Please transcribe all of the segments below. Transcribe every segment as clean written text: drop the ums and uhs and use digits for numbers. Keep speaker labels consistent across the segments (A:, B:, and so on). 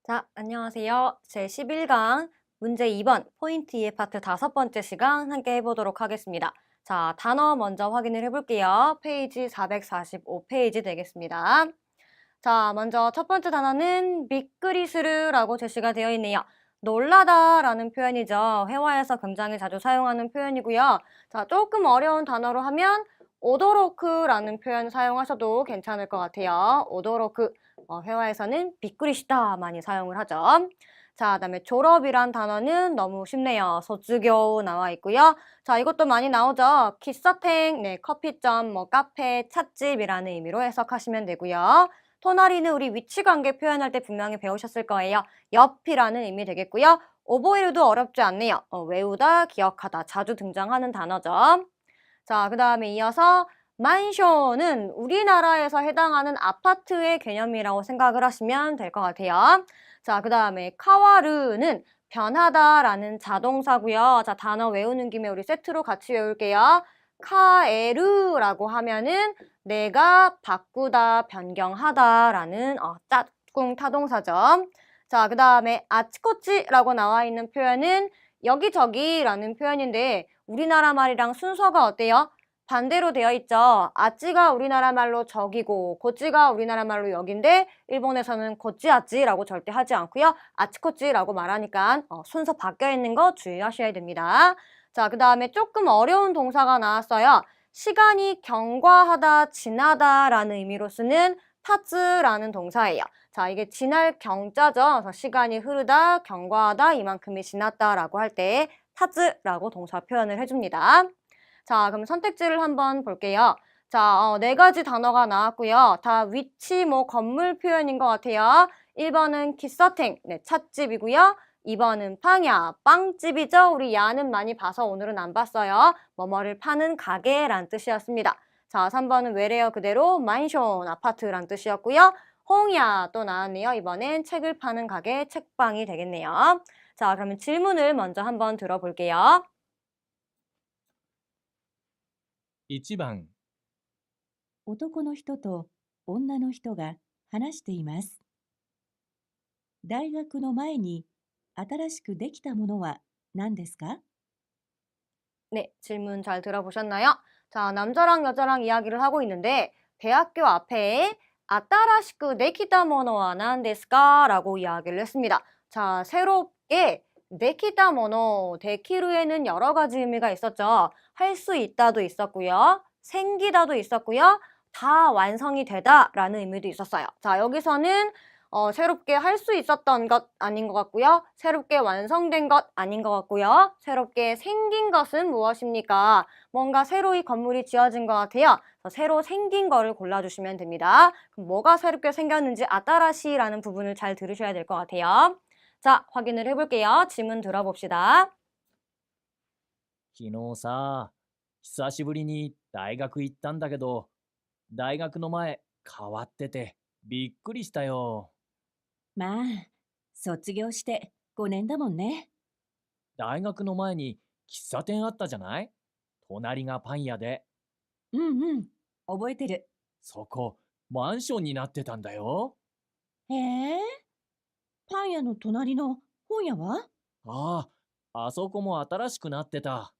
A: 자, 안녕하세요. 제 11강 문제 2번 포인트 2의 파트 5번째 시간 함께 해보도록 하겠습니다. 자, 단어 먼저 확인을 해볼게요. 페이지 445페이지 되겠습니다. 자, 먼저 첫 번째 단어는 미끄리스르라고 제시가 되어 있네요. 놀라다라는 표현이죠. 회화에서 굉장히 자주 사용하는 표현이고요. 자, 조금 어려운 단어로 하면 오도로크라는 표현 사용하셔도 괜찮을 것 같아요. 오도로크. 회화에서는 비꾸리시다 많이 사용을 하죠. 자, 그다음에 졸업이란 단어는 너무 쉽네요. 소쯔교 나와 있고요. 자, 이것도 많이 나오죠. 기사탱, 네, 커피점, 카페, 찻집이라는 의미로 해석하시면 되고요. 토나리는 우리 위치관계 표현할 때 분명히 배우셨을 거예요. 옆이라는 의미 되겠고요. 오보이르도 어렵지 않네요. 외우다, 기억하다 자주 등장하는 단어죠. 자, 그 다음에 이어서 만쇼는 우리나라에서 해당하는 아파트의 개념이라고 생각을 하시면 될 것 같아요. 자, 그 다음에 카와르는 변하다라는 자동사고요. 자, 단어 외우는 김에 우리 세트로 같이 외울게요. 카에르라고 하면은 내가 바꾸다, 변경하다라는 짝꿍 타동사죠. 자, 그 다음에 아치코치라고 나와 있는 표현은 여기저기라는 표현인데 우리나라 말이랑 순서가 어때요? 반대로 되어 있죠. 아찌가 우리나라 말로 저기고 고찌가 우리나라 말로 여긴데 일본에서는 고찌아찌라고 절대 하지 않고요. 아치코찌라고 말하니까 순서 바뀌어 있는 거 주의하셔야 됩니다. 자, 그 다음에 조금 어려운 동사가 나왔어요. 시간이 경과하다, 지나다라는 의미로 쓰는 타츠라는 동사예요. 자, 이게 지날 경자죠. 그래서 시간이 흐르다, 경과하다, 이만큼이 지났다라고 할 때 타즈라고 동사 표현을 해줍니다. 자, 그럼 선택지를 한번 볼게요. 자, 네 가지 단어가 나왔고요. 다 위치, 건물 표현인 것 같아요. 1번은 기서탱, 네, 찻집이고요. 2번은 팡야, 빵집이죠. 우리 야는 많이 봐서 오늘은 안 봤어요. 뭐뭐를 파는 가게란 뜻이었습니다. 자, 3번은 외래어 그대로 만션, 아파트란 뜻이었고요. 홍야 또 나왔네요. 이번엔 책을 파는 가게, 책방이 되겠네요. 자, 그러면 질문을 먼저 한번 들어볼게요.
B: 1番、
C: 男の人と女の人が話しています。大学の前に新しくできたものは何ですか？
A: 네, 질문 잘 들어보셨나요? 자, 남자랑 여자랑 이야기를 하고 있는데 대학교 앞에 아따라시쿠 데키타 모노와 난데스까? 라고 이야기를 했습니다. 자, 새롭게 데키타 모노, 데키루에는 여러 가지 의미가 있었죠. 할 수 있다도 있었고요. 생기다도 있었고요. 다 완성이 되다라는 의미도 있었어요. 자, 여기서는 새롭게 할 수 있었던 것 아닌 것 같고요. 새롭게 완성된 것 아닌 것 같고요. 새롭게 생긴 것은 무엇입니까? 뭔가 새로이 건물이 지어진 것 같아요. 그래서 새로 생긴 거를 골라주시면 됩니다. 그럼 뭐가 새롭게 생겼는지 아따라시라는 부분을 잘 들으셔야 될 것 같아요. 자, 확인을 해볼게요. 질문 들어봅시다.
B: 昨日さ、久しぶりに大学行ったんだけど、大学の前変わっててびっくりしたよ。
C: まあ、卒業して5年だもんね。
B: 大学の前に喫茶店あったじゃない？隣がパン屋で、
C: うんうん、覚えてる。
B: そこマンションになってたんだよ。
C: へえ、パン屋の隣の本屋は？
B: ああ、あそこも新しくなってた。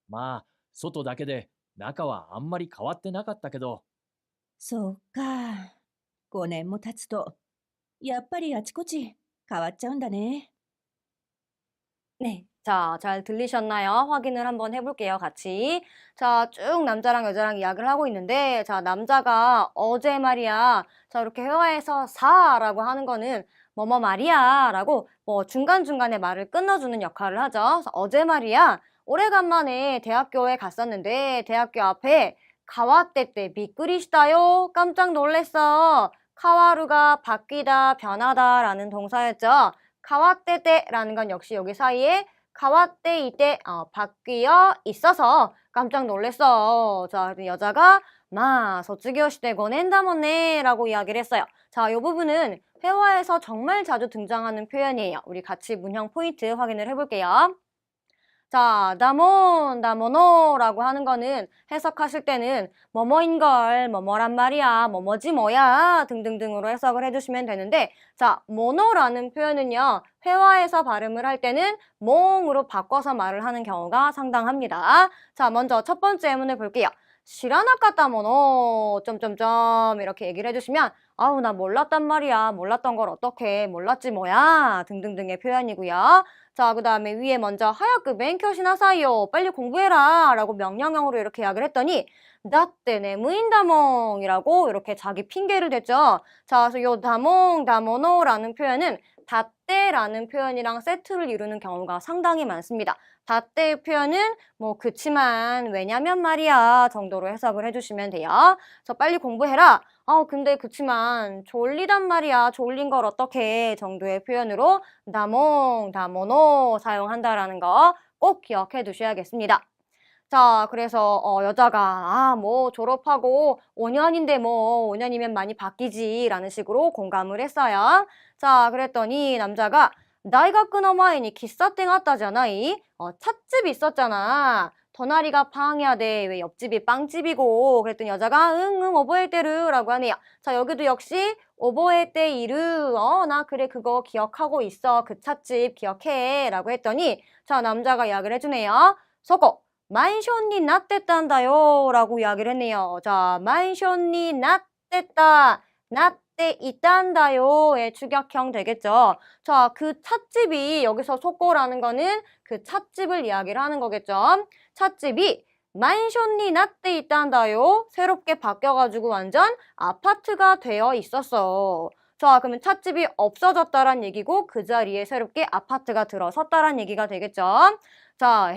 B: まあ、外だけで中はあんまり変わってなかったけど、
C: そうか。5年も経つと、やっぱりあちこち変わっちゃうんだね。
A: 네. 자, 잘 들리셨나요? 확인을 한번 해볼게요, 같이. 자, 쭉 남자랑 여자랑 이야기를 하고 있는데, 자, 남자가 어제 말이야. 자, 이렇게 회화에서 사라고 하는 거는 뭐뭐 말이야 라고 중간중간에 말을 끊어주는 역할을 하죠. 그래서 어제 말이야. 오래간만에 대학교에 갔었는데, 대학교 앞에 가와떼 미끄리시다요. 깜짝 놀랬어. 카와루가 바뀌다, 변하다 라는 동사였죠. 가와떼떼라는 건 역시 여기 사이에 가와떼 이때 바뀌어 있어서 깜짝 놀랬어. 자, 여자가 마,卒業して 5年だもんね라고 이야기를 했어요. 자, 이 부분은 회화에서 정말 자주 등장하는 표현이에요. 우리 같이 문형 포인트 확인을 해볼게요. 자, 다몬, 다모노라고 하는 거는 해석하실 때는 뭐뭐인걸, 뭐뭐란 말이야, 뭐뭐지 뭐야 등등등으로 해석을 해주시면 되는데 자, 모노라는 표현은요. 회화에서 발음을 할 때는 몽으로 바꿔서 말을 하는 경우가 상당합니다. 자, 먼저 첫 번째 예문을 볼게요. 시라나까따 모노 점점점 이렇게 얘기를 해주시면 아우 나 몰랐단 말이야. 몰랐던 걸 어떻게 몰랐지 뭐야 등등등의 표현이고요. 자, 그 다음에 위에 먼저 하야크 벤kyōしなさいよ. 빨리 공부해라 라고 명령형으로 이렇게 이야기를 했더니 나때 네무인다몽 이라고 이렇게 자기 핑계를 댔죠. 자, 그래서 요 다몽, 다모노라는 표현은 다때라는 표현이랑 세트를 이루는 경우가 상당히 많습니다. 다때의 표현은 뭐 그치만 왜냐면 말이야 정도로 해석을 해주시면 돼요. 저 빨리 공부해라. 근데 그치만 졸리단 말이야. 졸린 걸 어떻게 정도의 표현으로 다몽, 다모노 사용한다라는 거 꼭 기억해 두셔야겠습니다. 자, 그래서 여자가 뭐 졸업하고 5년인데 뭐 5년이면 많이 바뀌지 라는 식으로 공감을 했어요. 자, 그랬더니 남자가大学の前に喫茶店あったじゃない? 찻집 있었잖아. 도나리가 빵이야 돼. 왜 옆집이 빵집이고. 그랬더니 여자가 응, 오보에테르 라고 하네요. 자, 여기도 역시 오보에테이르. 나 그래 그거 기억하고 있어. 그 찻집 기억해. 라고 했더니 자, 남자가 이야기를 해주네요. 서고. 만션이 낫댔단다요 라고 이야기를 했네요. 자, 만션이 낫댔다, 낫대 있단다요의 추격형 되겠죠. 자, 그 찻집이 여기서 속고라는 거는 그 찻집을 이야기를 하는 거겠죠. 찻집이 만션이 낫대 있단다요. 새롭게 바뀌어가지고 완전 아파트가 되어 있었어. 자, 그러면 찻집이 없어졌다란 얘기고 그 자리에 새롭게 아파트가 들어섰다란 얘기가 되겠죠. 자,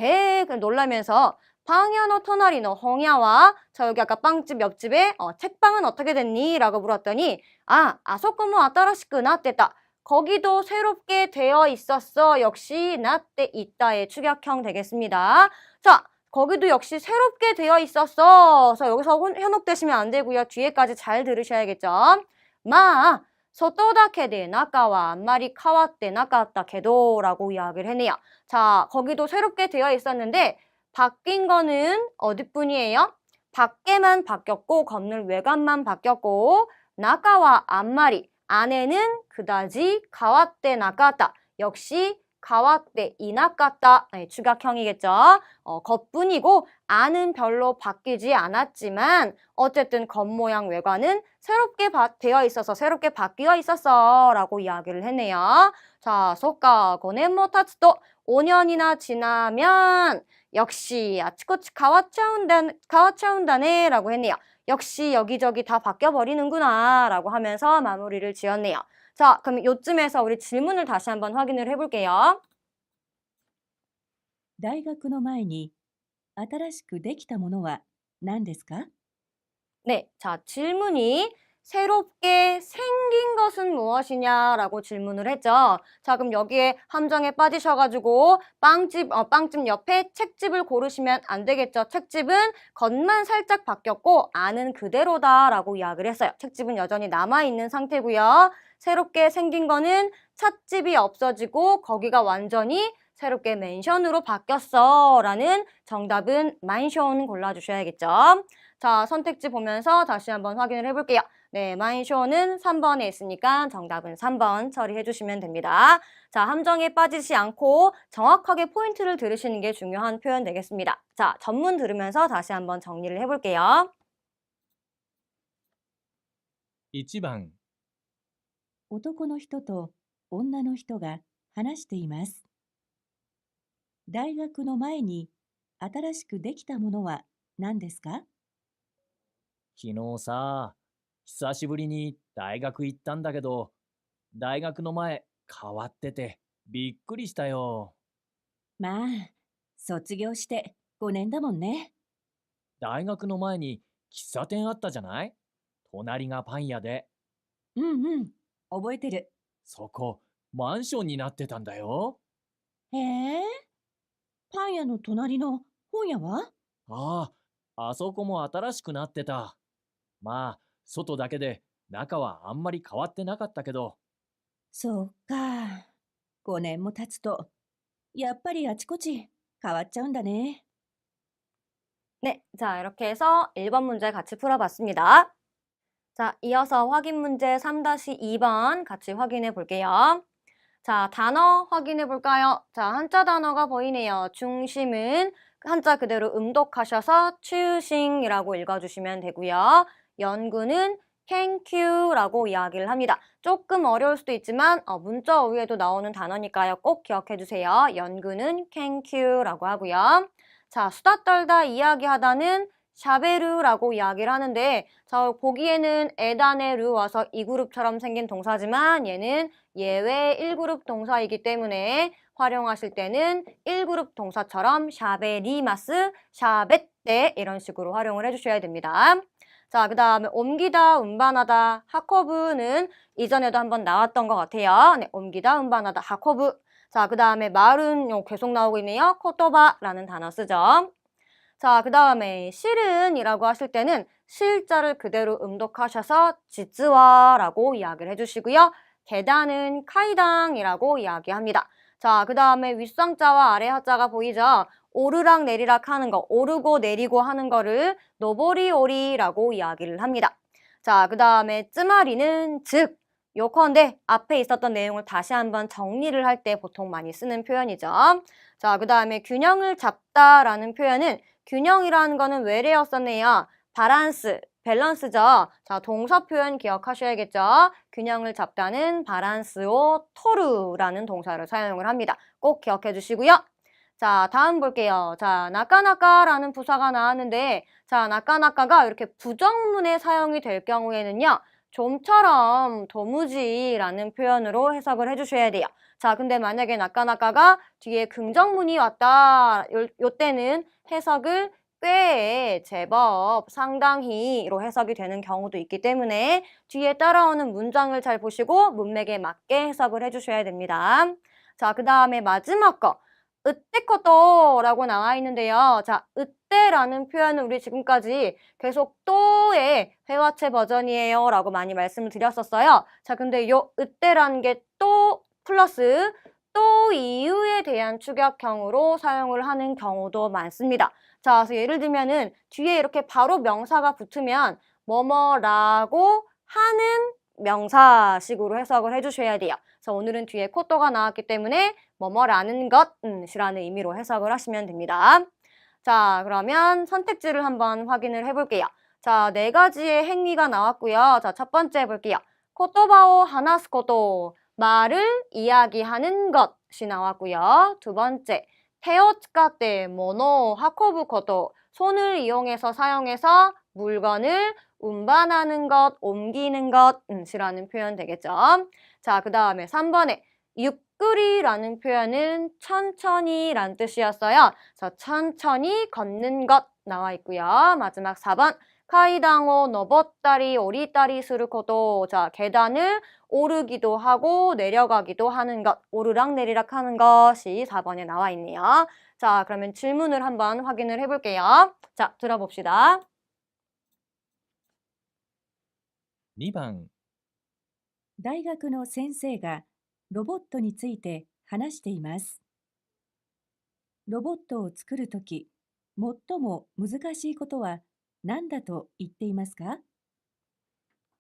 A: 놀라면서 방야노 토나리노 홍야와 자, 여기 아까 빵집 옆집에 책방은 어떻게 됐니? 라고 물었더니 아소코모 아따라시쿠 나떼다. 거기도 새롭게 되어 있었어. 역시 나떼 있다의 추격형 되겠습니다. 자, 거기도 역시 새롭게 되어 있었어. 그래서 여기서 현혹되시면 안 되고요. 뒤에까지 잘 들으셔야겠죠. 소토다케데 나카와 안마리 카와떼 나카타 게도라고 이야기를 했네요. 자, 거기도 새롭게 되어 있었는데 바뀐 거는 어디뿐이에요? 밖에만 바뀌었고 건물 외관만 바뀌었고 나카와 안마리 안에는 그다지 가와떼 나카타 역시 가와떼 이나카타 추격형이겠죠. 겉뿐이고 안은 별로 바뀌지 않았지만 어쨌든 겉모양 외관은 새롭게 되어 있어서 새롭게 바뀌어 있었어 라고 이야기를 했네요. 자, 소까 고넨모 타츠도 5년이나 지나면 역시 아치코치 가와차운다네 라고 했네요. 역시 여기저기 다 바뀌어버리는구나 라고 하면서 마무리를 지었네요. 자, 그럼 요쯤에서 우리 질문을 다시 한번 확인을 해볼게요.
C: 大学の前に新しくできたものは何ですか?
A: 네, 자, 질문이 새롭게 생긴 것은 무엇이냐라고 질문을 했죠. 자, 그럼 여기에 함정에 빠지셔가지고 빵집 옆에 책집을 고르시면 안 되겠죠. 책집은 겉만 살짝 바뀌었고 안은 그대로다라고 이야기를 했어요. 책집은 여전히 남아있는 상태고요. 새롭게 생긴 거는 찻집이 없어지고 거기가 완전히 새롭게 맨션으로 바뀌었어 라는 정답은 만션 골라주셔야겠죠. 자, 선택지 보면서 다시 한번 확인을 해볼게요. 네, 만션은 3번에 있으니까 정답은 3번 처리해 주시면 됩니다. 자, 함정에 빠지지 않고 정확하게 포인트를 들으시는 게 중요한 표현 되겠습니다. 자, 전문 들으면서 다시 한번 정리를 해볼게요.
B: 1番、
C: 男の人と女の人が話しています。大学の前に新しくできたものは何ですか?
B: 昨日さ、久しぶりに大学行ったんだけど、大学の前変わっててびっくりしたよ。
C: まあ、卒業して5年だもんね。
B: 大学の前に喫茶店あったじゃない？隣がパン屋で。
C: うんうん、覚えてる。
B: そこ、マンションになってたんだよ。
C: へえ、パン屋の隣の本屋は?
B: あそこも新しくなってた。まあ、外だけで中はあんまり変わってなかったけど。
C: そうか。5年も経つと、やっぱりあちこち変わっちゃうんだね。
A: 네, 자, 이렇게 해서 1번 문제 같이 풀어봤습니다. 자, 이어서 확인 문제 3-2번 같이 확인해 볼게요. 자, 단어 확인해 볼까요? 자, 한자 단어가 보이네요. 중심은 한자 그대로 음독하셔서 추싱이라고 읽어주시면 되고요. 연구는 캔큐라고 이야기를 합니다. 조금 어려울 수도 있지만 문자 위에도 나오는 단어니까요. 꼭 기억해 주세요. 연구는 캔큐라고 하고요. 자, 수다 떨다 이야기하다는 샤베르라고 이야기를 하는데 자, 보기에는 에단의 르 와서 2그룹처럼 생긴 동사지만 얘는 예외 1그룹 동사이기 때문에 활용하실 때는 1그룹 동사처럼 샤베리마스, 샤베떼 이런 식으로 활용을 해주셔야 됩니다. 자, 그 다음에 옮기다, 운반하다, 하코브는 이전에도 한번 나왔던 것 같아요. 네, 옮기다, 운반하다, 하코브. 자, 그 다음에 말은 계속 나오고 있네요. 코토바라는 단어 쓰죠. 자, 그 다음에 실은이라고 하실 때는 실자를 그대로 음독하셔서 지즈와라고 이야기를 해주시고요. 계단은 카이당이라고 이야기합니다. 자, 그 다음에 윗상자와 아래 하자가 보이죠? 오르락 내리락 하는 거, 오르고 내리고 하는 거를 노보리오리라고 이야기를 합니다. 자, 그 다음에 쯔마리는 즉, 요컨대 앞에 있었던 내용을 다시 한번 정리를 할 때 보통 많이 쓰는 표현이죠. 자, 그 다음에 균형을 잡다라는 표현은 균형이라는 거는 외래였었네요. 바란스, 밸런스죠. 자, 동사 표현 기억하셔야겠죠. 균형을 잡다는 바란스오 토르라는 동사를 사용을 합니다. 꼭 기억해 주시고요. 자, 다음 볼게요. 자, 나까나까라는 부사가 나왔는데 자, 나까나까가 이렇게 부정문에 사용이 될 경우에는요. 좀처럼 도무지라는 표현으로 해석을 해주셔야 돼요. 자, 근데 만약에 나까나까가 뒤에 긍정문이 왔다. 요때는 해석을 꽤, 제법, 상당히로 해석이 되는 경우도 있기 때문에 뒤에 따라오는 문장을 잘 보시고 문맥에 맞게 해석을 해주셔야 됩니다. 자, 그 다음에 마지막 거. 으때코또라고 나와 있는데요. 자, 으때라는 표현은 우리 지금까지 계속 또의 회화체 버전이에요 라고 많이 말씀을 드렸었어요. 자, 근데 요 으때라는 게 또 플러스 또 이유에 대한 축약형으로 사용을 하는 경우도 많습니다. 자, 그래서 예를 들면은 뒤에 이렇게 바로 명사가 붙으면 뭐뭐라고 하는 명사식으로 해석을 해주셔야 돼요. 그래서 오늘은 뒤에 코또가 나왔기 때문에 뭐뭐라는 것이라는 의미로 해석을 하시면 됩니다. 자, 그러면 선택지를 한번 확인을 해볼게요. 자, 4가지의 행위가 나왔고요. 자, 첫 번째 해볼게요. 코토바오 하나스 코토, 말을 이야기하는 것이 나왔고요. 두 번째, 테오츠카테 모노 하코부 코토, 손을 이용해서 사용해서 물건을 운반하는 것, 옮기는 것이라는 표현 되겠죠. 자, 그 다음에 3번에 유끄리라는 표현은 천천히란 뜻이었어요. 그래서 천천히 걷는 것 나와 있고요. 마지막 4번 카이당오 너버다리 오리다리 스르코도 자 계단을 오르기도 하고 내려가기도 하는 것 오르락 내리락 하는 것이 4번에 나와 있네요. 자, 그러면 질문을 한번 확인을 해볼게요. 자, 들어봅시다.
B: 2番、
C: 大学の先生がロボットについて話しています。ロボットを作るとき、最も難しいことは何だと言っていますか？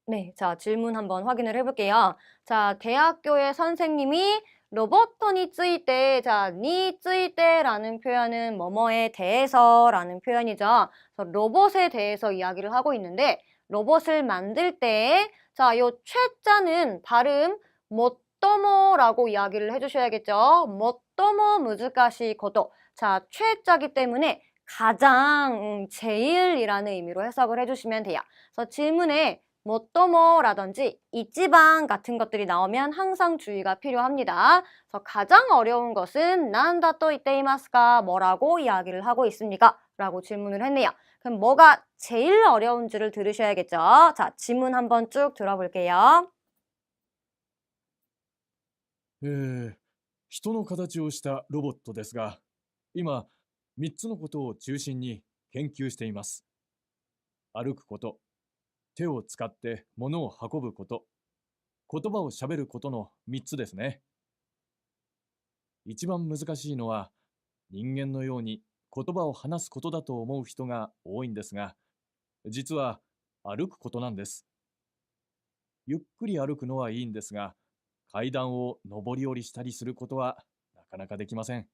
A: 네, 자, 질문 한번 확인을 해볼게요. 자, 대학교의 선생님이 로봇니 쯔이때, 자, 니 쯔이때라는 표현은 뭐뭐에 대해서라는 표현이죠. 그래서 로봇에 대해서 이야기를 하고 있는데 로봇을 만들 때, 자, 요 최자는 발음 모토모라고 이야기를 해주셔야겠죠. 모토모 무즈카시 고도. 자, 최자기 때문에 가장, 제일이라는 의미로 해석을 해주시면 돼요. 그래서 질문에 모토모라든지 이지방 같은 것들이 나오면 항상 주의가 필요합니다. 그래서 가장 어려운 것은 난다또 이때이마스가 뭐라고 이야기를 하고 있습니까? 라고 질문을 했네요. 그럼 뭐가 제일 어려운지를 들으셔야겠죠. 자, 지문 한번 쭉 들어볼게요.
B: 人の形をしたロボットですが、今、3つのことを中心に研究しています。歩くこと、手を使って物を運ぶこと、言葉を喋ることの3つですね。一番難しいのは、人間のように言葉を話すことだと思う人が多いんですが、実は歩くことなんです。ゆっくり歩くのはいいんですが、階段を上り下りしたりすることはなかなかできません。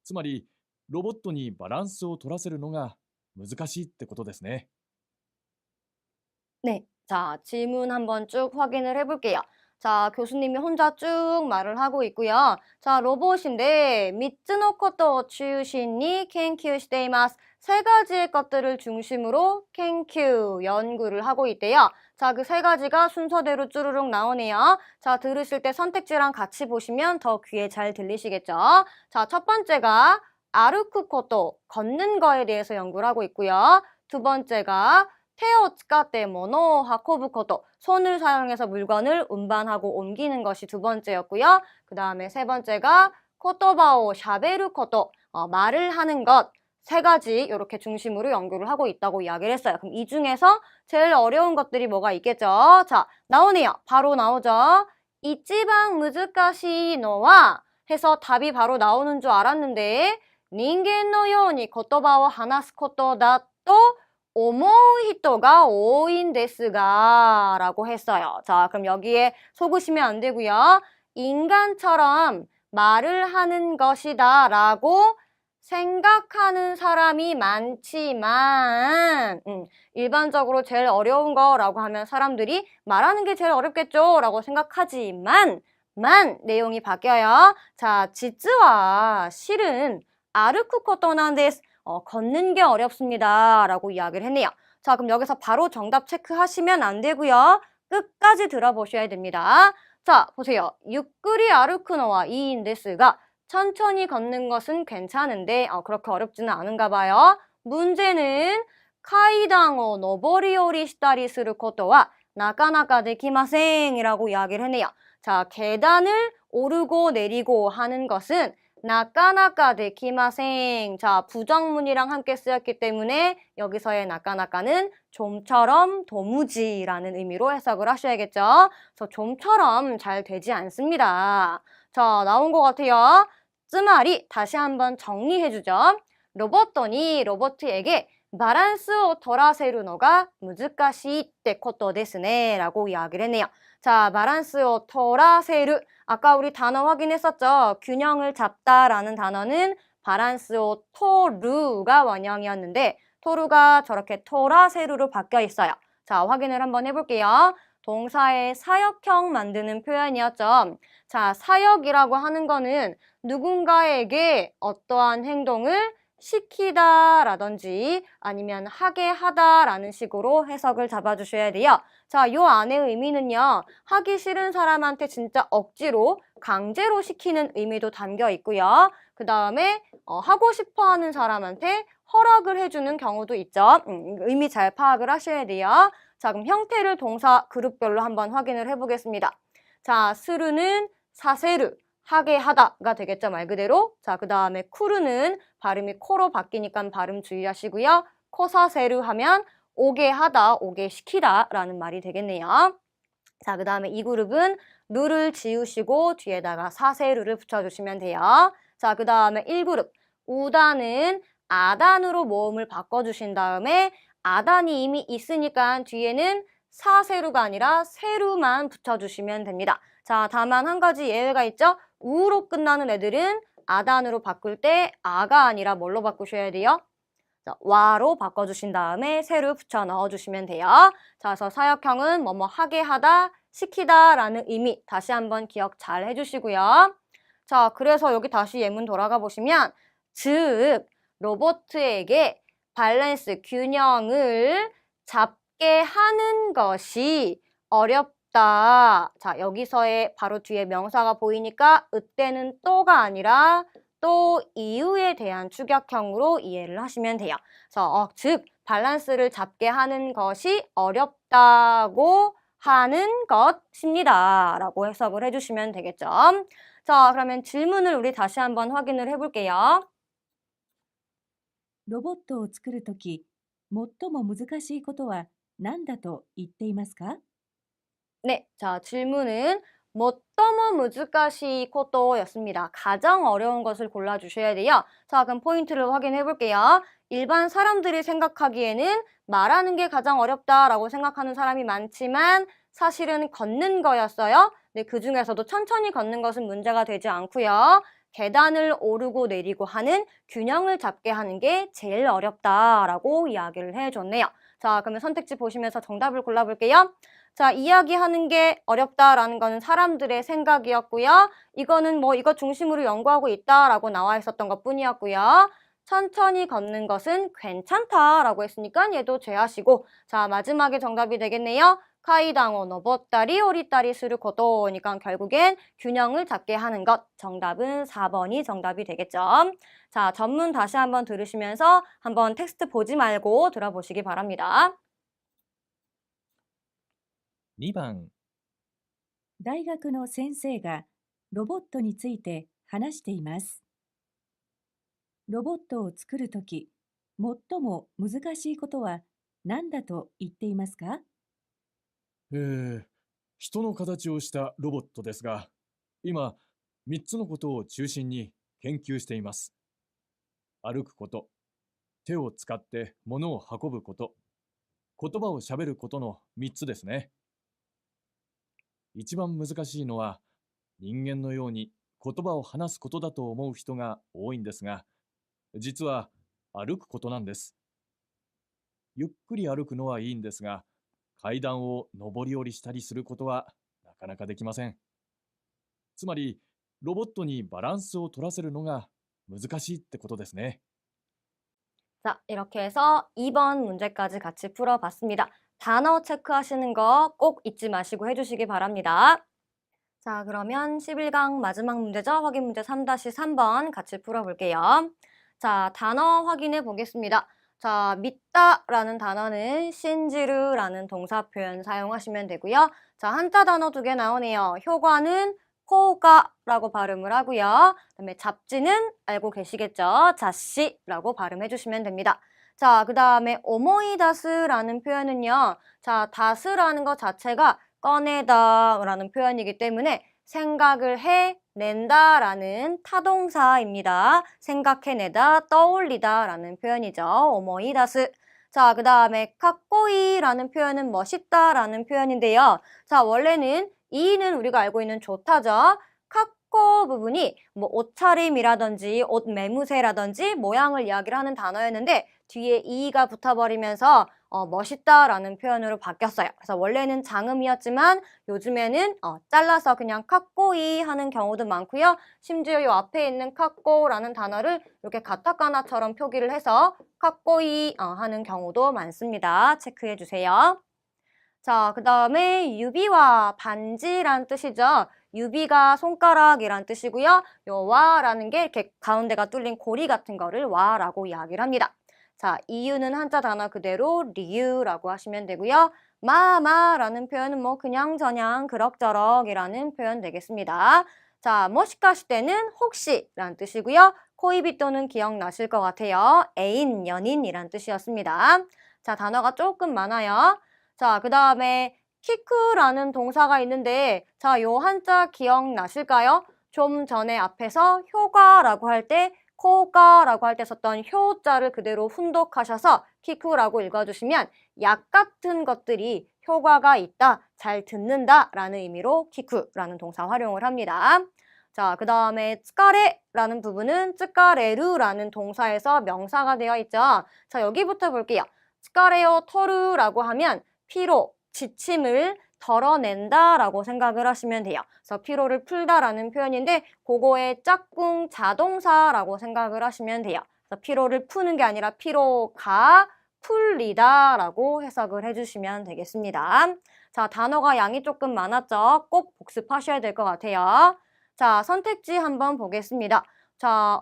B: つまり、ロボットにバランスを取らせるのが難しいってことですね。
A: 네. 자, 질문 한번 쭉 확인을 해볼게요. 자, 교수님이 혼자 쭉 말을 하고 있고요. 자, 로봇인데, 미츠노 코토 추유신이 켄큐 시테이마스. 세 가지의 것들을 중심으로 켄큐, 연구를 하고 있대요. 자, 그 세 가지가 순서대로 쭈루룩 나오네요. 자, 들으실 때 선택지랑 같이 보시면 더 귀에 잘 들리시겠죠? 자, 첫 번째가 아르쿠 코토, 걷는 거에 대해서 연구를 하고 있고요. 두 번째가 테오 츠카테 모노 하코부 코토, 손을 사용해서 물건을 운반하고 옮기는 것이 두 번째였고요. 그 다음에 세 번째가 코토바오 샤베르 코토, 말을 하는 것. 세 가지 이렇게 중심으로 연구를 하고 있다고 이야기를 했어요. 그럼 이 중에서 제일 어려운 것들이 뭐가 있겠죠? 자, 나오네요. 바로 나오죠. 이치방 무즈카시 노와 해서 답이 바로 나오는 줄 알았는데 닌겐노 요니 코토바오 하나스 코토다 또 오모우 히토가 오인 데스가 라고 했어요. 자, 그럼 여기에 속으시면 안 되고요. 인간처럼 말을 하는 것이다 라고 생각하는 사람이 많지만 일반적으로 제일 어려운 거라고 하면 사람들이 말하는 게 제일 어렵겠죠 라고 생각하지만 내용이 바뀌어요. 자, 지츠와 실은 아르쿠 코토난데스, 걷는 게 어렵습니다 라고 이야기를 했네요. 자, 그럼 여기서 바로 정답 체크하시면 안 되고요. 끝까지 들어보셔야 됩니다. 자, 보세요. 유끄리 아르쿠노와 이인데스가 천천히 걷는 것은 괜찮은데 그렇게 어렵지는 않은가 봐요. 문제는 카이당오 노보리오리 시타리 스루 코토와 나카나카 데키마생 이라고 이야기를 했네요. 자, 계단을 오르고 내리고 하는 것은 나까나까 데키마생. 자, 부정문이랑 함께 쓰였기 때문에 여기서의 나까나까는 좀처럼 도무지라는 의미로 해석을 하셔야겠죠. 그래서 좀처럼 잘 되지 않습니다. 자, 나온 것 같아요. 쯔말이 다시 한번 정리해주죠. 로봇에게 바란스 오 토라세루노가 무즈카시이테 코토 데스네 라고 이야기를 했네요. 자, 바란스 오 토라세루. 아까 우리 단어 확인했었죠. 균형을 잡다라는 단어는 바란스 오 토루가 원형이었는데 토루가 저렇게 토라세루로 바뀌어 있어요. 자, 확인을 한번 해볼게요. 동사의 사역형 만드는 표현이었죠. 자, 사역이라고 하는 거는 누군가에게 어떠한 행동을 시키다라든지 아니면 하게 하다라는 식으로 해석을 잡아주셔야 돼요. 자, 요 안의 의미는요. 하기 싫은 사람한테 진짜 억지로 강제로 시키는 의미도 담겨 있고요. 그 다음에 하고 싶어하는 사람한테 허락을 해주는 경우도 있죠. 의미 잘 파악을 하셔야 돼요. 자, 그럼 형태를 동사 그룹별로 한번 확인을 해보겠습니다. 자, 스루는 사세르, 하게 하다가 되겠죠, 말 그대로. 자, 그 다음에 쿠르는 발음이 코로 바뀌니까 발음 주의하시고요. 코사세르 하면 오게 하다, 오게 시키다 라는 말이 되겠네요. 자, 그 다음에 이 그룹은 루를 지우시고 뒤에다가 사세르를 붙여주시면 돼요. 자, 그 다음에 1그룹. 우단은 아단으로 모음을 바꿔주신 다음에 아단이 이미 있으니까 뒤에는 사세루가 아니라 세루만 붙여주시면 됩니다. 자, 다만 한 가지 예외가 있죠. 우로 끝나는 애들은 아단으로 바꿀 때 아가 아니라 뭘로 바꾸셔야 돼요? 자, 와로 바꿔주신 다음에 세루 붙여 넣어주시면 돼요. 자, 그래서 사역형은 뭐뭐 하게 하다, 시키다 라는 의미 다시 한번 기억 잘 해주시고요. 자, 그래서 여기 다시 예문 돌아가 보시면 즉 로봇에게 밸런스, 균형을 잡게 하는 것이 어렵다. 자, 여기서의 바로 뒤에 명사가 보이니까 으때는 또가 아니라 또 이유에 대한 추격형으로 이해를 하시면 돼요. 그래서 즉 밸런스를 잡게 하는 것이 어렵다고 하는 것입니다. 라고 해석을 해주시면 되겠죠. 자, 그러면 질문을 우리 다시 한번 확인을 해볼게요.
C: ロボットを作るとき、最も難しいことは何だと言っていますか？
A: 네, 자, 질문은 最も難しいこと였습니다. 가장 어려운 것을 골라주셔야 돼요. 자, 그럼 포인트를 확인해 볼게요. 일반 사람들이 생각하기에는 말하는 게 가장 어렵다라고 생각하는 사람이 많지만 사실은 걷는 거였어요. 네, 그 중에서도 천천히 걷는 것은 문제가 되지 않고요. 계단을 오르고 내리고 하는 균형을 잡게 하는 게 제일 어렵다라고 이야기를 해줬네요. 자, 그러면 선택지 보시면서 정답을 골라볼게요. 자, 이야기하는 게 어렵다라는 거는 사람들의 생각이었고요. 이거는 뭐 이것 중심으로 연구하고 있다라고 나와 있었던 것 뿐이었고요. 천천히 걷는 것은 괜찮다라고 했으니까 얘도 제하시고, 자, 마지막에 정답이 되겠네요. 카이당を登ったり降りたりすること니까 결국엔 균형을 잡게 하는 것. 정답은 4번이 정답이 되겠죠. 자, 전문 다시 한번 들으시면서 한번 텍스트 보지 말고 들어보시기 바랍니다.
B: 2番、
C: 大学の先生がロボットについて話しています。ロボットを作るとき、最も難しいことは何だと言っていますか？
B: 人の形をしたロボットですが、今、3つのことを中心に研究しています。歩くこと、手を使って物を運ぶこと、言葉をしゃべることの3つですね。一番難しいのは、人間のように言葉を話すことだと思う人が多いんですが、実は歩くことなんです。ゆっくり歩くのはいいんですが、階段を上り下りしたりすることはなかなかできません。つまり、ロボットにバランスを取らせるのが難しいってことですね。
A: 자, 이렇게 해서 2번 문제까지 같이 풀어봤습니다. 단어 체크하시는 거 꼭 잊지 마시고 해주시기 바랍니다. 자, 그러면 11강 마지막 문제죠. 확인 문제 3-3번 같이 풀어볼게요. 자, 단어 확인해 보겠습니다. 자, 믿다라는 단어는 신지르라는 동사 표현 사용하시면 되고요. 자, 한자 단어 2개 나오네요. 효과는 코가라고 발음을 하고요. 그다음에 잡지는 알고 계시겠죠? 자씨라고 발음해 주시면 됩니다. 자, 그 다음에 오모이다스라는 표현은요. 자, 다스라는 것 자체가 꺼내다라는 표현이기 때문에 생각을 해낸다라는 타동사입니다. 생각해내다, 떠올리다라는 표현이죠. 오모이다스. 자, 그 다음에 카꼬이라는 표현은 멋있다라는 표현인데요. 자, 원래는 이는 우리가 알고 있는 좋다죠. 카꼬 부분이 뭐 옷차림이라든지 옷 매무새라든지 모양을 이야기를 하는 단어였는데 뒤에 이가 붙어버리면서 멋있다라는 표현으로 바뀌었어요. 그래서 원래는 장음이었지만 요즘에는 잘라서 그냥 카꼬이 하는 경우도 많고요. 심지어 이 앞에 있는 카꼬라는 단어를 이렇게 가타카나처럼 표기를 해서 카꼬이 하는 경우도 많습니다. 체크해 주세요. 자, 그 다음에 유비와 반지란 뜻이죠. 유비가 손가락이란 뜻이고요. 요 와라는 게 이렇게 가운데가 뚫린 고리 같은 거를 와라고 이야기를 합니다. 자, 이유는 한자 단어 그대로 리유라고 하시면 되고요. 마마라는 표현은 뭐 그냥저냥 그럭저럭이라는 표현 되겠습니다. 자, 모시카시 때는 혹시란 뜻이고요. 코이비또는 기억나실 것 같아요. 애인, 연인이란 뜻이었습니다. 자, 단어가 조금 많아요. 자, 그 다음에 키쿠라는 동사가 있는데 자, 요 한자 기억나실까요? 좀 전에 앞에서 효과라고 할 때 코가라고 할 때 썼던 효자를 그대로 훈독하셔서 키쿠라고 읽어주시면 약 같은 것들이 효과가 있다, 잘 듣는다 라는 의미로 키쿠라는 동사 활용을 합니다. 자, 그 다음에 츠카레라는 부분은 츠카레루라는 동사에서 명사가 되어 있죠. 자, 여기부터 볼게요. 츠카레요 토르라고 하면 피로, 지침을 덜어낸다라고 생각을 하시면 돼요. 그래서 피로를 풀다라는 표현인데 그거의 짝꿍 자동사라고 생각을 하시면 돼요. 그래서 피로를 푸는 게 아니라 피로가 풀리다라고 해석을 해주시면 되겠습니다. 자, 단어가 양이 조금 많았죠? 꼭 복습하셔야 될 것 같아요. 자, 선택지 한번 보겠습니다. 자,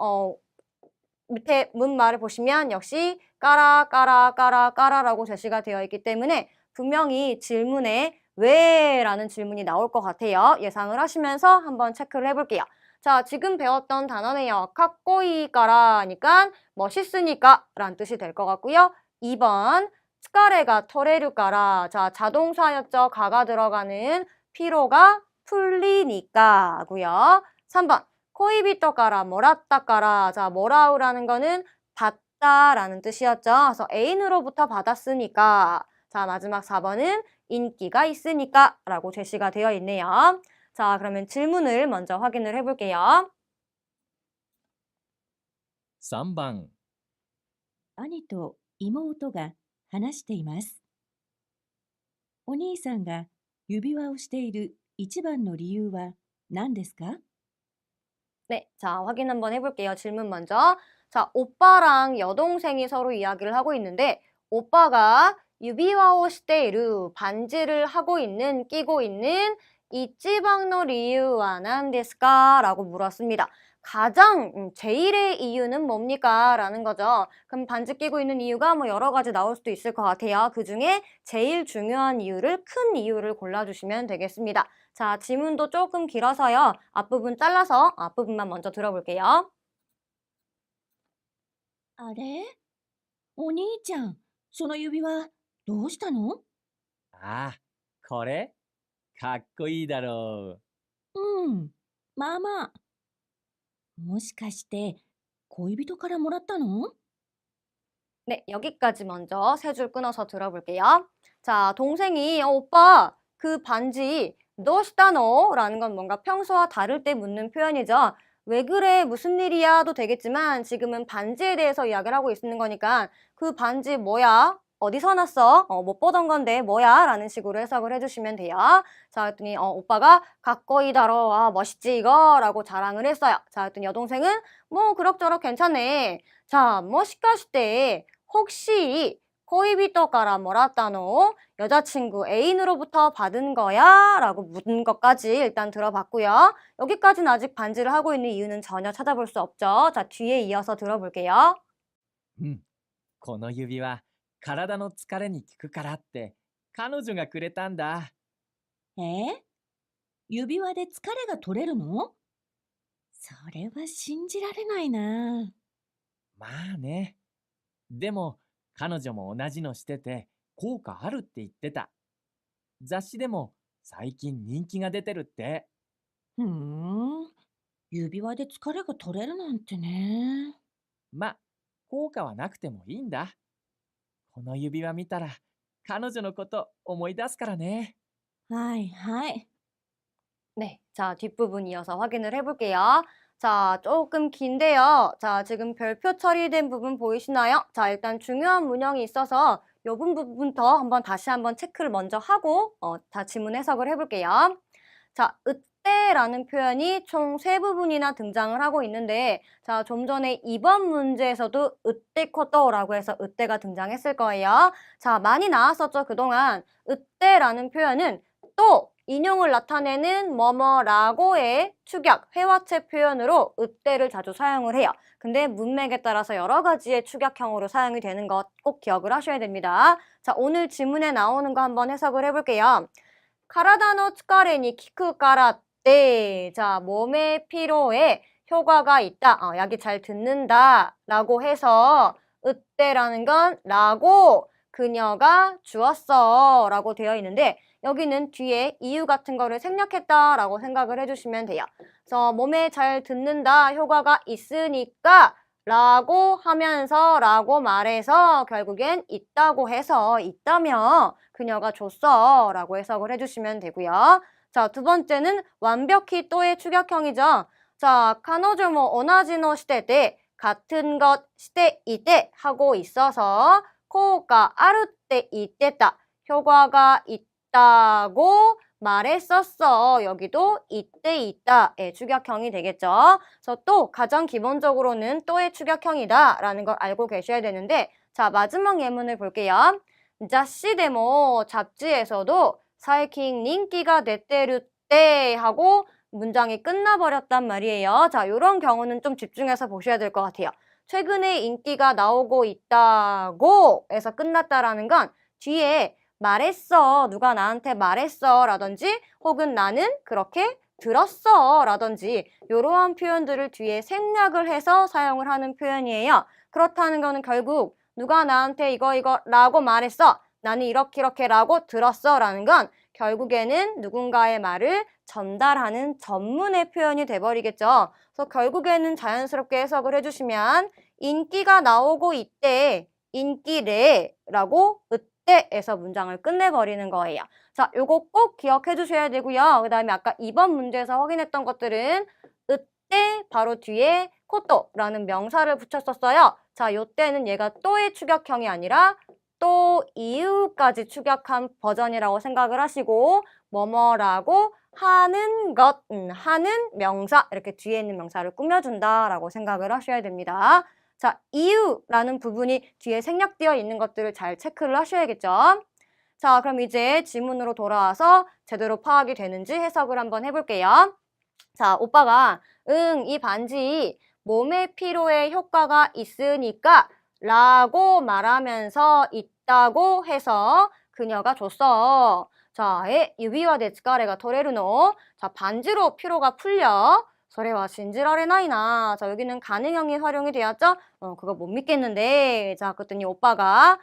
A: 밑에 문말을 보시면 역시 까라라고 제시가 되어 있기 때문에 분명히 질문에 왜? 라는 질문이 나올 것 같아요. 예상을 하시면서 한번 체크를 해볼게요. 자, 지금 배웠던 단어네요. 카꼬이까라니까 멋있으니까 라는 뜻이 될 것 같고요. 2번 스카레가 토레루까라. 자, 자동사였죠. 가가 들어가는 피로가 풀리니까고요. 3번, 코이비토から 모랐다から. 자, 모라우라는 거는 받다라는 뜻이었죠. 그래서 애인으로부터 받았으니까. 자, 마지막 4번은 인기가 있으니까 라고 제시가 되어 있네요. 자, 그러면 질문을 먼저 확인을 해볼게요.
B: 3番、
C: 兄と妹が話しています。お兄さんが指輪をしている一番の理由は何ですか？
A: 네, 자, 확인 한번 해볼게요. 질문 먼저. 자, 오빠랑 여동생이 서로 이야기를 하고 있는데, 오빠가 유비와오 시테이루 반지를 하고 있는, 끼고 있는 이치방노 리유와 난데스까? 라고 물었습니다. 가장 제일의 이유는 뭡니까? 라는 거죠. 그럼 반지 끼고 있는 이유가 뭐 여러 가지 나올 수도 있을 것 같아요. 그 중에 제일 중요한 이유를, 큰 이유를 골라주시면 되겠습니다. 자, 지문도 조금 길어서요. 앞부분 잘라서 앞부분만 먼저 들어볼게요.
C: あれお兄ちゃん、その指輪どうしたの？
D: ああ、これかっこいいだろ
C: うん、まあまあ。もしかして恋人からもらったの？
A: 네, 여기까지 먼저 세 줄 끊어서 들어볼게요. 자, 동생이 오빠 그 반지 너시다노? 라는 건 뭔가 평소와 다를 때 묻는 표현이죠. 왜 그래? 무슨 일이야?도 되겠지만 지금은 반지에 대해서 이야기를 하고 있는 거니까 그 반지 뭐야? 어디서 났어? 못 보던 건데 뭐야? 라는 식으로 해석을 해주시면 돼요. 자, 그랬더니 오빠가 가꼬이다로 멋있지 이거? 라고 자랑을 했어요. 자, 그랬더니 여동생은 뭐 그럭저럭 괜찮네. 자, 뭐시까시때 혹시 코이비토から 모랐다노? 여자친구 애인으로부터 받은 거야? 라고 묻는 것까지 일단 들어봤고요. 여기까지는 아직 반지를 하고 있는 이유는 전혀 찾아볼 수 없죠. 자, 뒤에 이어서 들어볼게요.
D: う。この指輪、体の疲れに効くからって彼女がくれたんだ。
C: 指輪で疲れが取れるの？それは信じられないな。
D: まあね。でも彼女も同じのしてて効果あるって言ってた。雑誌でも最近人気が出てるって。
C: ふーん、指輪で疲れが取れるなんてね。
D: ま、効果はなくてもいいんだ。この指輪見たら彼女のこと思い出すからね。
C: はいはい。
A: 네, 자, 뒷부분 이어서 확인을 해볼게요. 자, 조금 긴데요. 자, 지금 별표 처리된 부분 보이시나요? 자, 일단 중요한 문형이 있어서 이 부분부터 다시 한번 체크를 먼저 하고 다 지문 해석을 해볼게요. 자, 으때라는 표현이 총 3부분이나 등장을 하고 있는데 자, 좀 전에 2번 문제에서도 으때코토라고 해서 으때가 등장했을 거예요. 자, 많이 나왔었죠, 그동안. 으때라는 표현은 또 인용을 나타내는 뭐뭐라고의 축약, 회화체 표현으로 으때를 자주 사용을 해요. 근데 문맥에 따라서 여러 가지의 축약형으로 사용이 되는 것 꼭 기억을 하셔야 됩니다. 자, 오늘 지문에 나오는 거 한번 해석을 해볼게요. 카라다노 츠카레니 키쿠카라떼. 자, 몸의 피로에 효과가 있다. 약이 잘 듣는다. 라고 해서 으때라는 건 라고 그녀가 주었어. 라고 되어 있는데 여기는 뒤에 이유 같은 거를 생략했다 라고 생각을 해주시면 돼요. 그래서 몸에 잘 듣는다, 효과가 있으니까 라고 하면서 라고 말해서 결국엔 있다고 해서 있다며 그녀가 줬어 라고 해석을 해주시면 되고요. 자, 두 번째는 완벽히 또의 축약형이죠. 자, 카노조모 오나지노 시대때 같은 것 시대 이때 하고 있어서 코가 아르 때 이때다 효과가 있다고 말했었어. 여기도 이때 있다의 축약형이 되겠죠. 그래서 또 가장 기본적으로는 또의 축약형이다 라는 걸 알고 계셔야 되는데 자, 마지막 예문을 볼게요.雑誌でも 잡지에서도 사이킹 인기가 냈대르 때 하고 문장이 끝나버렸단 말이에요. 자, 이런 경우는 좀 집중해서 보셔야 될 것 같아요. 최근에 인기가 나오고 있다고 해서 끝났다라는 건 뒤에 말했어, 누가 나한테 말했어 라든지 혹은 나는 그렇게 들었어 라든지 이러한 표현들을 뒤에 생략을 해서 사용을 하는 표현이에요. 그렇다는 거는 결국 누가 나한테 이거 라고 말했어, 나는 이렇게 라고 들었어 라는 건 결국에는 누군가의 말을 전달하는 전문의 표현이 돼버리겠죠. 그래서 결국에는 자연스럽게 해석을 해주시면 인기가 나오고 있대, 인기래라고 으때에서 문장을 끝내버리는 거예요. 자, 요거 꼭 기억해 주셔야 되고요. 그 다음에 아까 2번 문제에서 확인했던 것들은 으때 바로 뒤에 코토라는 명사를 붙였었어요. 자, 요 때는 얘가 또의 추격형이 아니라 또 이유까지 추격한 버전이라고 생각을 하시고 뭐뭐라고 하는 것, 하는 명사 이렇게 뒤에 있는 명사를 꾸며준다라고 생각을 하셔야 됩니다. 자, 이유라는 부분이 뒤에 생략되어 있는 것들을 잘 체크를 하셔야겠죠. 자, 그럼 이제 지문으로 돌아와서 제대로 파악이 되는지 해석을 한번 해볼게요. 자, 오빠가 이 반지 몸의 피로에 효과가 있으니까 라고 말하면서 있다고 해서 그녀가 줬어. 자, 유비와 데츠카레가 토레르노. 자, 반지로 피로가 풀려. 소래와 신지라레나이나. 자, 여기는 가능형이 활용이 되었죠? 그거 못 믿겠는데. 자, 그랬더니 오빠가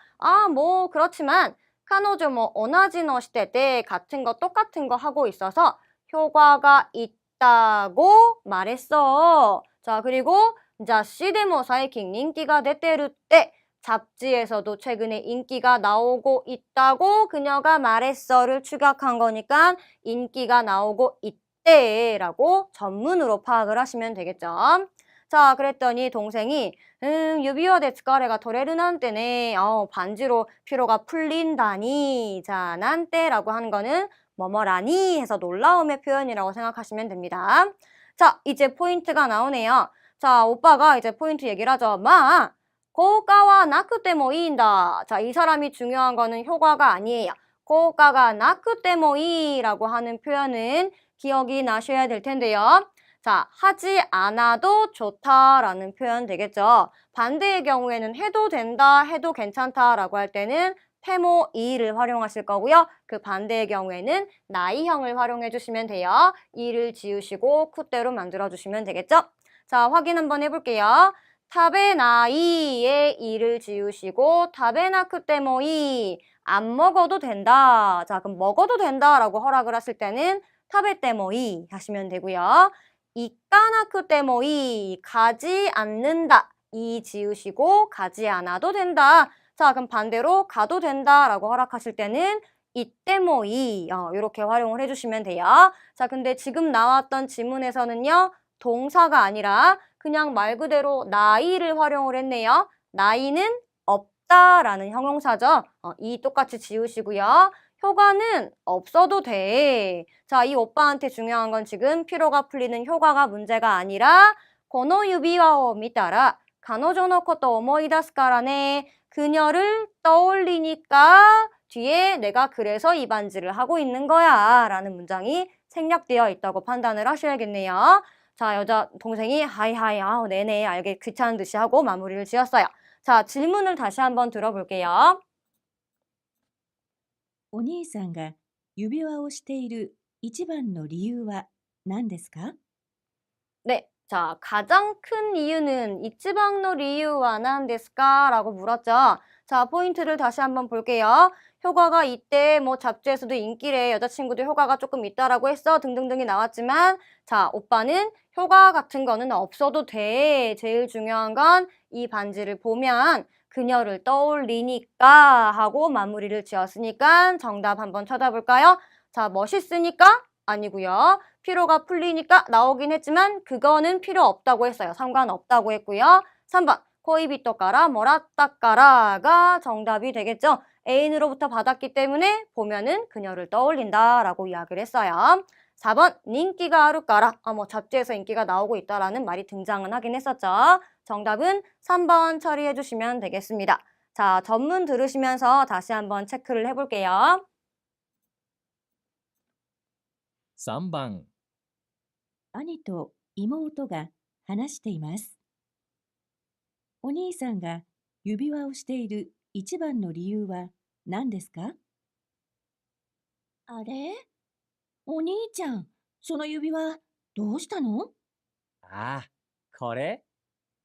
A: 뭐 그렇지만 카노조 뭐 오나지노 시대 때 같은 거 똑같은 거 하고 있어서 효과가 있다고 말했어. 자, 그리고雑誌でも 最近 인기가出てる때 잡지에서도 최근에 인기가 나오고 있다고 그녀가 말했어를 추격한 거니까 인기가 나오고 있대라고 전문으로 파악을 하시면 되겠죠. 자, 그랬더니 동생이 유비와 데츠카레가 토레르 난때네. 반지로 피로가 풀린다니. 자, 난때라고 하는 거는 뭐뭐라니 해서 놀라움의 표현이라고 생각하시면 됩니다. 자, 이제 포인트가 나오네요. 자, 오빠가 이제 포인트 얘기를 하죠. 고가와 나쿠테모 이인다. 자, 이 사람이 중요한 거는 효과가 아니에요. 고가가 나쿠테모 이라고 하는 표현은 기억이 나셔야 될 텐데요. 자, 하지 않아도 좋다라는 표현 되겠죠. 반대의 경우에는 해도 된다, 해도 괜찮다라고 할 때는 테모 이를 활용하실 거고요. 그 반대의 경우에는 나이형을 활용해 주시면 돼요. 이를 지우시고 쿠대로 만들어 주시면 되겠죠. 자, 확인 한번 해볼게요. 타베나이의 이를 지우시고 타베나쿠테모이 안 먹어도 된다. 자, 그럼 먹어도 된다라고 허락을 하실 때는 타베테모이 하시면 되고요. 이까나쿠테모이 가지 않는다. 이 지우시고 가지 않아도 된다. 자, 그럼 반대로 가도 된다라고 허락하실 때는 이때모이 이렇게 활용을 해주시면 돼요. 자, 근데 지금 나왔던 지문에서는요. 동사가 아니라 그냥 말 그대로 나이를 활용을 했네요. 나이는 없다라는 형용사죠. 이 똑같이 지우시고요. 효과는 없어도 돼. 자, 이 오빠한테 중요한 건 지금 피로가 풀리는 효과가 문제가 아니라 고노 유비와오 미타라 가노조노 코토 오모이다스카라네. 그녀를 떠올리니까 뒤에 내가 그래서 이 반지를 하고 있는 거야 라는 문장이 생략되어 있다고 판단을 하셔야겠네요. 자, 여자 동생이 하이하이 네네 알게 귀찮은 듯이 하고 마무리를 지었어요. 자, 질문을 다시 한번 들어볼게요.
C: お兄さんが指輪をしている一番の理由は何ですか？
A: 네, 자, 가장 큰 이유는 이치방노 리유와 난데스까? 라고 물었죠. 자, 포인트를 다시 한번 볼게요. 효과가 이때 뭐 잡지에서도 인기래, 여자친구도 효과가 조금 있다라고 했어 등등등이 나왔지만 자, 오빠는 효과 같은 거는 없어도 돼. 제일 중요한 건 이 반지를 보면 그녀를 떠올리니까 하고 마무리를 지었으니까 정답 한번 찾아볼까요? 자, 멋있으니까? 아니고요. 피로가 풀리니까 나오긴 했지만 그거는 필요 없다고 했어요. 상관없다고 했고요. 3번 코이비토까라 모라따까라가 정답이 되겠죠. 애인으로부터 받았기 때문에 보면은 그녀를 떠올린다라고 이야기를 했어요. 4번 인기가 하루까라 뭐 잡지에서 인기가 나오고 있다라는 말이 등장은 하긴 했었죠. 정답은 3번 처리해 주시면 되겠습니다. 자, 전문 들으시면서 다시 한번 체크를 해볼게요.
D: 3番、
C: 兄と妹が話しています。お兄さんが指輪をしている一番の理由は何ですか？あれ？お兄ちゃん、その指輪どうしたの？
D: ああ、これ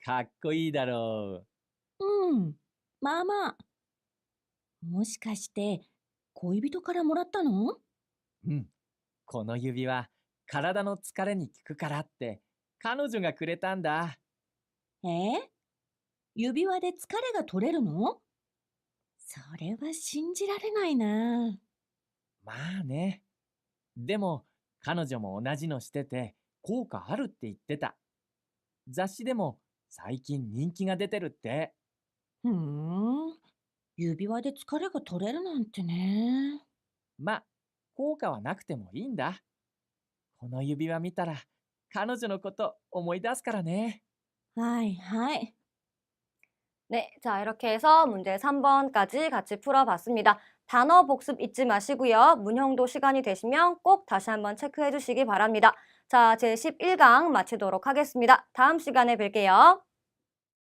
D: かっこいいだろ
C: うん、まあまあ。もしかして恋人からもらったの？
D: う。うん、この指輪、体の疲れに効くからって彼女がくれたんだ。
C: 指輪で疲れが取れるの？それは信じられないな。
D: まあね。でも彼女も同じのしてて効果あるって言ってた。雑誌でも最近人気が出てるって。
C: ふーん。指輪で疲れが取れるなんてね。
D: まあ、効果はなくてもいいんだ。この指輪見たら彼女のこと思い出すからね。
C: はいはい。
A: 네, 자, 이렇게 해서 문제 3번까지 같이 풀어봤습니다. 단어 복습 잊지 마시고요. 문형도 시간이 되시면 꼭 다시 한번 체크해 주시기 바랍니다. 자, 제 11강 마치도록 하겠습니다. 다음 시간에 뵐게요.